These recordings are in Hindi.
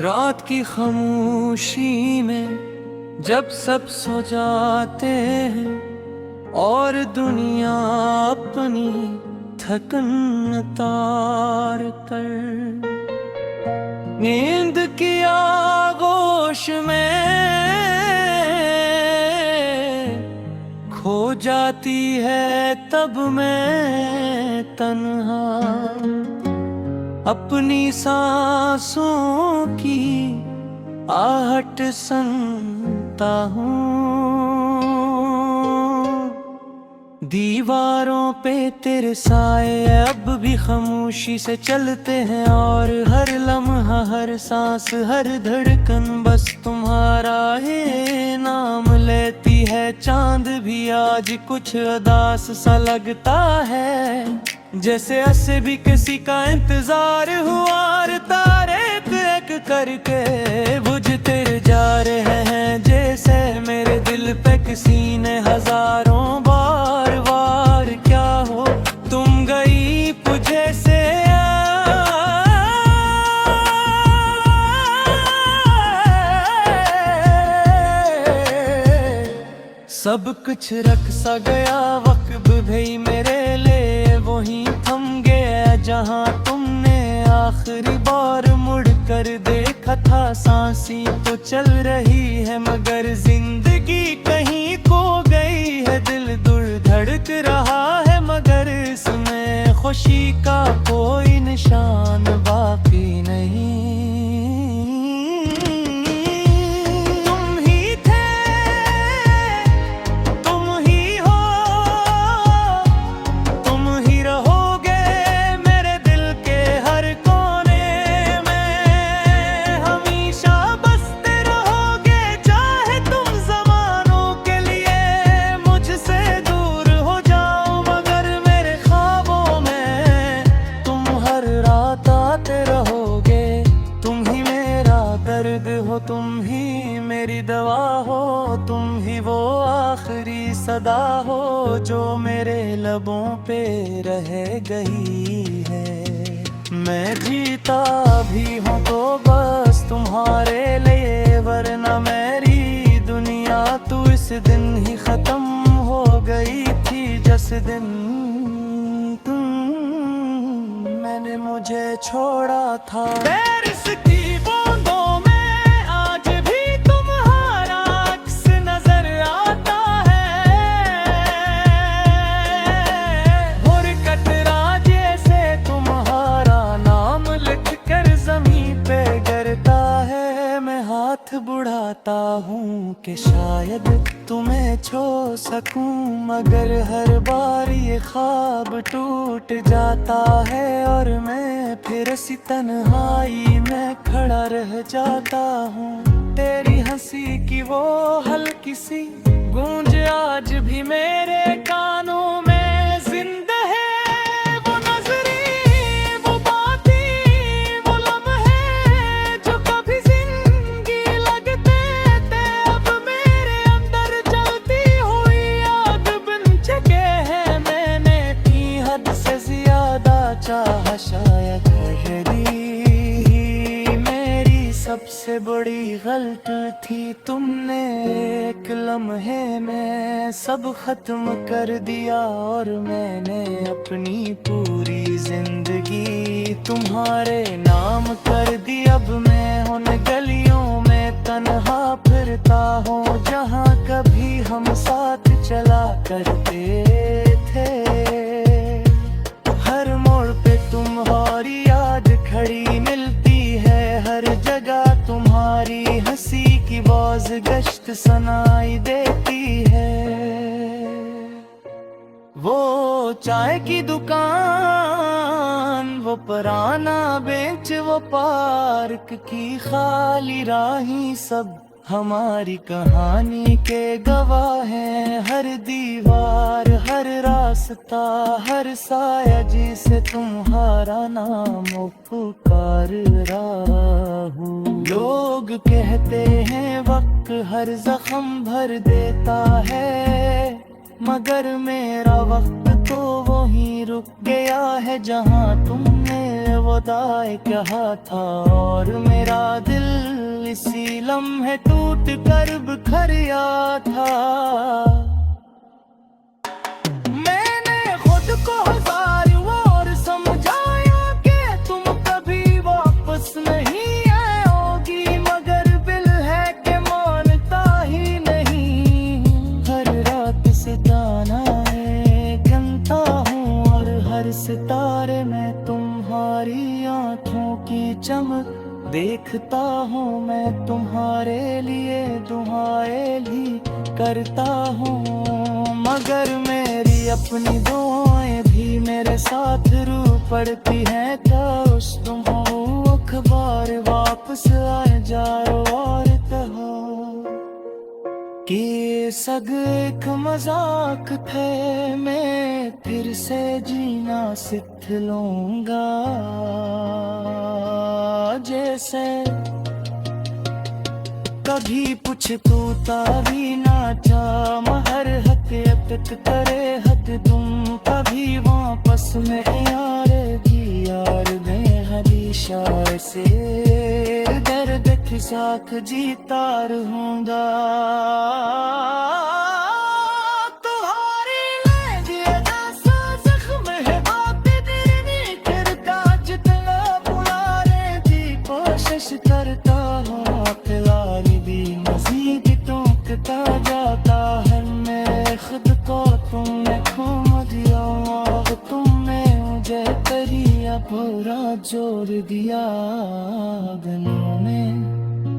रात की खामोशी में जब सब सो जाते हैं और दुनिया अपनी थकन उतार कर नींद की आगोश में खो जाती है, तब मैं तन्हा अपनी सांसों की आहट सुनता हूँ। दीवारों पे तेरे साए अब भी खामोशी से चलते हैं और हर लम्हा, हर सांस, हर धड़कन बस तुम्हारा ही नाम लेती है। चांद भी आज कुछ उदास सा लगता है, जैसे ऐसे भी किसी का इंतजार हुआ। तारे एक एक करके बुझते जा रहे हैं, जैसे मेरे दिल पे किसी ने हजारों बार वार क्या हो तुम गई मुझे से। सब कुछ रख सा गया, वक्त भी मेरे लिए वहीं थम गया जहां तुमने आखिरी बार मुड़ कर देखा था। सांसी तो चल रही है मगर जिंदगी कहीं खो गई है। दिल दूर धड़क रहा है मगर इसमें खुशी का कोई निशान बाकी नहीं। तुम ही मेरी दवा हो, तुम ही वो आखिरी सदा हो जो मेरे लबों पे रह गई है। मैं जीता भी हूँ तो बस तुम्हारे लिए, वरना मेरी दुनिया तू इस दिन ही खत्म हो गई थी जिस दिन मैंने मुझे छोड़ा था। पेरिस की बूंदों बुढ़ाता हूँ कि शायद तुम्हें छू सकूं, मगर हर बार ये ख्वाब टूट जाता है और मैं फिर इसी तन्हाई में खड़ा रह जाता हूँ। तेरी हंसी की वो हल्की सी गूंज आज भी मेरे कानों में जिंदा है। चाहा शायद ही मेरी सबसे बड़ी गलती थी। तुमने एक लम्हे में सब खत्म कर दिया और मैंने अपनी पूरी जिंदगी तुम्हारे नाम कर दी। अब मैं उन गलियों में तन्हा फिरता हूँ जहाँ कभी हम साथ चला करते थे। हर मोड़ पे तुम्हारी याद खड़ी मिलती है, हर जगह तुम्हारी हंसी की आवाज़ गश्त सुनाई देती है। वो चाय की दुकान, वो पुराना बेंच, वो पार्क की खाली राहें, सब हमारी कहानी के गवाह हैं। हर दीवार, हर रास्ता, हर साया जिसे तुम्हारा नाम पुकार रहा हूँ। लोग कहते हैं वक्त हर जख्म भर देता है, मगर मेरा वक्त तो वहीं रुक गया है जहाँ तुमने वो दाए कहा था, और मेरा दिल इसी लम्हे टूट कर बिखरिया था। मैंने खुद को हजार और समझाया कि तुम कभी वापस नहीं आओगी, मगर दिल है कि मानता ही नहीं। हर रात सितारे गिनता हूँ और हर सितारे में तुम्हारी आँखों की चमक देखता हूँ। मैं तुम्हारे लिए दुआएं भी करता हूँ, मगर मेरी अपनी दुआएं भी मेरे साथ रू पड़ती हैं। काश तुम हो अखबार वापस आ जाओ और कहो कि ये सब एक मजाक थे, मैं फिर से जीना सीख लूंगा। जैसे कभी पूछता भी ना था, महर हक करे हद तुम कभी वापस नहीं आ रही यार। मैं हमेशा से दर्द के साथ जीता रहूंगा। करता हूँ खिलाड़ी भी मजीद टूटता जाता है। मैं खुद को तुमने खो दिया और तुमने मुझे करिया पूरा जोड़ दिया। गनों में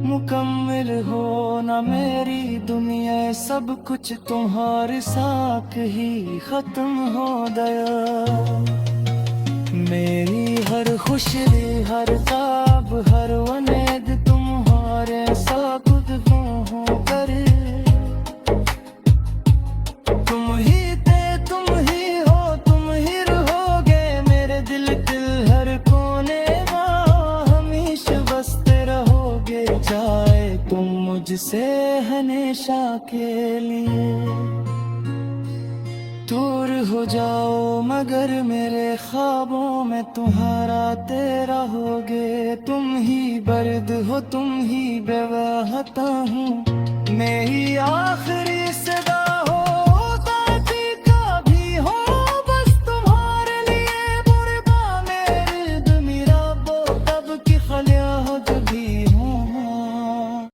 मुकम्मल हो ना मेरी दुनिया, सब कुछ तुम्हारे साथ ही खत्म हो गया। मेरी हर खुशी हर ताब हर उम्मीद तुम्हारे साथ हो कर। तुम ही थे तुम ही हो तुम ही रहोगे मेरे दिल हर कोने में हमेशा बसते रहोगे। चाहे तुम मुझसे हमेशा के लिए दूर हो जाओ, मगर मेरे ख्वाबों में तुम्हारा तेरा होगे। तुम ही बर्द हो तुम ही बेवहता हूँ, मैं ही आखिरी